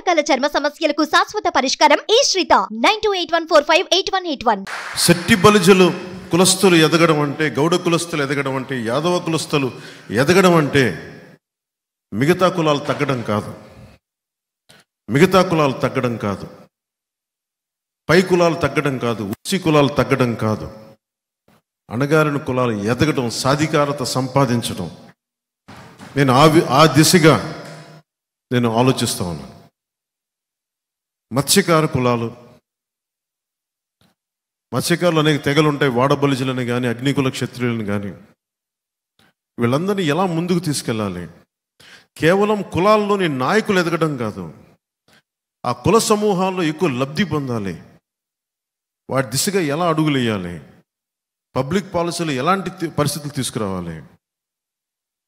రకాల చర్మ సమస్యలకు శాశ్వత పరిష్కారం ఈ శ్రీత 9281458181. శెట్టి బలిజలు కులస్తులు ఎదగడం అంటే, గౌడ కులస్తులు ఎదగడం అంటే, యాదవ కులస్తులు ఎదగడం అంటే మిగతా కులాలు తగ్గడం కాదు, మిగతా కులాలు తగ్గడం కాదు, పై కులాలు తగ్గడం కాదు, ఉచ్చి కులాలు తగ్గడం కాదు, అణగారిన కులాలు ఎదగడం, సాధికారత సంపాదించడం. నేను ఆ దిశగా నేను ఆలోచిస్తూ ఉన్నాను. మత్స్యకార కులాలు, మత్స్యకారులు అనేక తెగలు ఉంటాయి, వాడబలిజలని కానీ, అగ్నికుల క్షత్రియులను కానీ, వీళ్ళందరినీ ఎలా ముందుకు తీసుకెళ్ళాలి? కేవలం కులాల్లోని నాయకులు ఎదగడం కాదు, ఆ కుల సమూహాల్లో ఎక్కువ లబ్ధి పొందాలి. వాటి దిశగా ఎలా అడుగులు వేయాలి? పబ్లిక్ పాలసీలు ఎలాంటి పరిస్థితులు తీసుకురావాలి?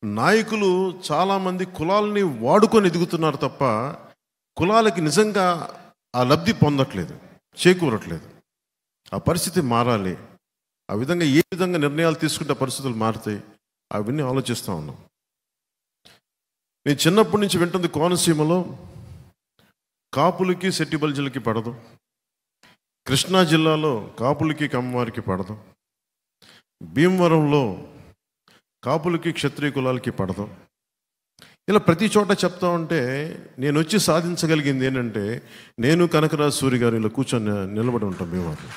నాయకులు చాలామంది కులాలని వాడుకొని ఎదుగుతున్నారు తప్ప కులాలకి నిజంగా ఆ లబ్ధి పొందట్లేదు, చేకూరట్లేదు. ఆ పరిస్థితి మారాలి. ఆ విధంగా ఏ విధంగా నిర్ణయాలు తీసుకుంటే పరిస్థితులు మారుతాయి, అవన్నీ ఆలోచిస్తూ ఉన్నాం. నేను చిన్నప్పటి నుంచి వింటుంది, కోనసీమలో కాపులకి శెట్టి బలిజలకి పడదు, కృష్ణా జిల్లాలో కాపులకి కమ్మవారికి పడదు, భీమవరంలో కాపులకి క్షత్రియ కులాలకి పడదు. ఇలా ప్రతి చోట చెప్తా ఉంటే నేను వచ్చి సాధించగలిగింది ఏంటంటే, నేను కనకరాజు సూరి గారు ఇలా కూర్చొని నిలబడి ఉంటాం. భీమవరం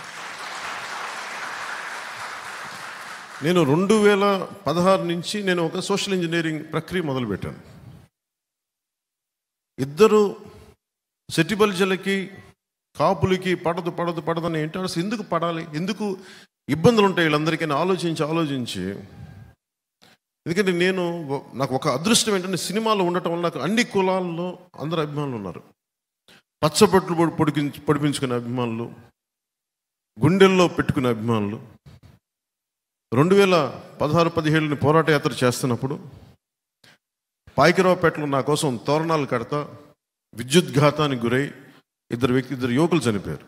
నేను 2016 నుంచి నేను ఒక సోషల్ ఇంజనీరింగ్ ప్రక్రియ మొదలుపెట్టాను. ఇద్దరు శెట్టి బలిజలకి కాపులకి పడదు పడదు పడదని ఏంటి, అసలు ఎందుకు పడాలి, ఎందుకు ఇబ్బందులు ఉంటాయి వీళ్ళందరికీ ఆలోచించి ఎందుకంటే నాకు ఒక అదృష్టం ఏంటంటే, సినిమాలో ఉండటం వల్ల నాకు అన్ని కులాల్లో అందరు అభిమానులు ఉన్నారు. పచ్చబొట్లు పొడిపించుకునే అభిమానులు, గుండెల్లో పెట్టుకునే అభిమానులు. 2016-17 పోరాట యాత్ర చేస్తున్నప్పుడు పాయకరావుపేటలో నా కోసం తోరణాలు కడతా విద్యుద్ఘాతానికి గురై ఇద్దరు యువకులు చనిపోయారు.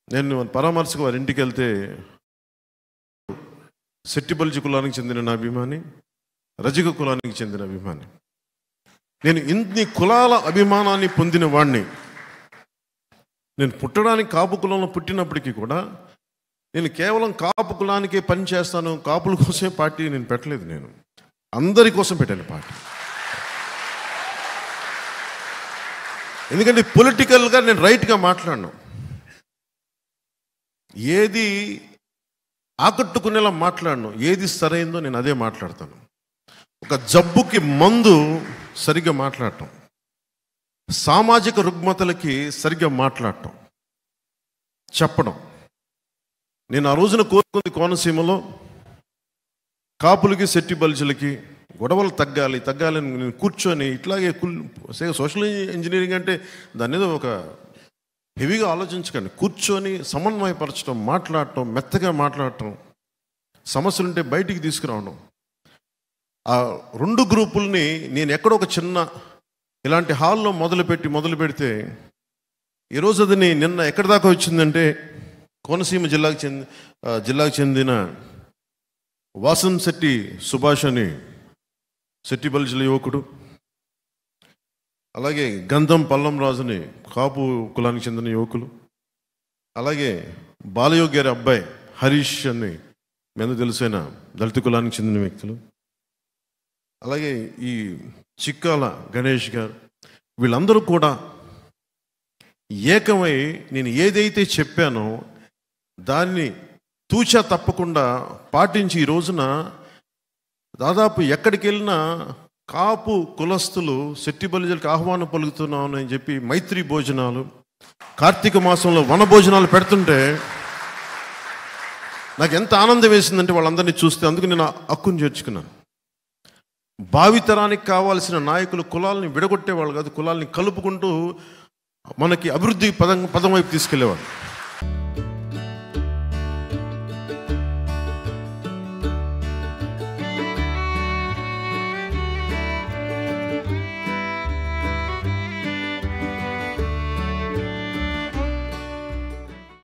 నేను పరామర్శకు వారి ఇంటికి వెళ్తే, శెట్టి బలిజ కులానికి చెందిన నా అభిమాని, రజక కులానికి చెందిన అభిమాని, నేను ఇన్ని కులాల అభిమానాన్ని పొందిన వాడిని. నేను పుట్టడానికి కాపు కులంలో పుట్టినప్పటికీ కూడా నేను కేవలం కాపు కులానికే పని చేస్తాను, కాపుల కోసమే పార్టీ నేను పెట్టలేదు. నేను అందరి కోసం పెట్టాను పార్టీ. ఎందుకంటే పొలిటికల్గా నేను రైట్గా మాట్లాడను, ఏది ఆకట్టుకునేలా మాట్లాడను, ఏది సరైందో నేను అదే మాట్లాడతాను. ఒక జబ్బుకి మందు సరిగ్గా మాట్లాడటం, సామాజిక రుగ్మతలకి సరిగ్గా మాట్లాడటం, చెప్పడం. నేను ఆ రోజున కోరుకుంది, కోనసీమలో కాపులకి శెట్టి బలిజలకి గొడవలు తగ్గాలని నేను కూర్చొని ఇట్లాగే సోషల్ ఇంజనీరింగ్ అంటే దాని మీద ఒక హెవీగా ఆలోచించకండి, కూర్చొని సమన్వయపరచడం, మాట్లాడటం, మెత్తగా మాట్లాడటం, సమస్యలుంటే బయటికి తీసుకురావడం. ఆ రెండు గ్రూపుల్ని నేను ఎక్కడో ఒక చిన్న ఇలాంటి హాల్లో మొదలు పెడితే ఈరోజు అది నిన్న ఎక్కడి దాకా వచ్చిందంటే, కోనసీమ జిల్లాకు చెందిన వాసంశెట్టి సుభాష్ అని శెట్టి బలిజల యువకుడు, అలాగే గంధం పల్లం రాజుని కాపు కులానికి చెందిన యువకులు, అలాగే బాలయోగి గారి అబ్బాయి హరీష్ అని మీద తెలిసిన దళిత కులానికి చెందిన వ్యక్తులు, అలాగే ఈ చిక్కాల గణేష్ గారు, వీళ్ళందరూ కూడా ఏకమై నేను ఏదైతే చెప్పానో దాన్ని తూచా తప్పకుండా పాటించి ఈ రోజున దాదాపు ఎక్కడికి వెళ్ళినా కాపు కులస్తులు శెట్టి బలిజలకు ఆహ్వానం పలుకుతున్నాను అని చెప్పి మైత్రి భోజనాలు, కార్తీక మాసంలో వన భోజనాలు పెడుతుంటే నాకు ఎంత ఆనందం వేసిందంటే వాళ్ళందరినీ చూస్తే. అందుకు నేను హక్కును చేర్చుకున్నాను. భావితరానికి కావాల్సిన నాయకులు కులాలని విడగొట్టేవాళ్ళు కాదు, కులాలని కలుపుకుంటూ మనకి అభివృద్ధి పదం వైపు తీసుకెళ్లేవాళ్ళు.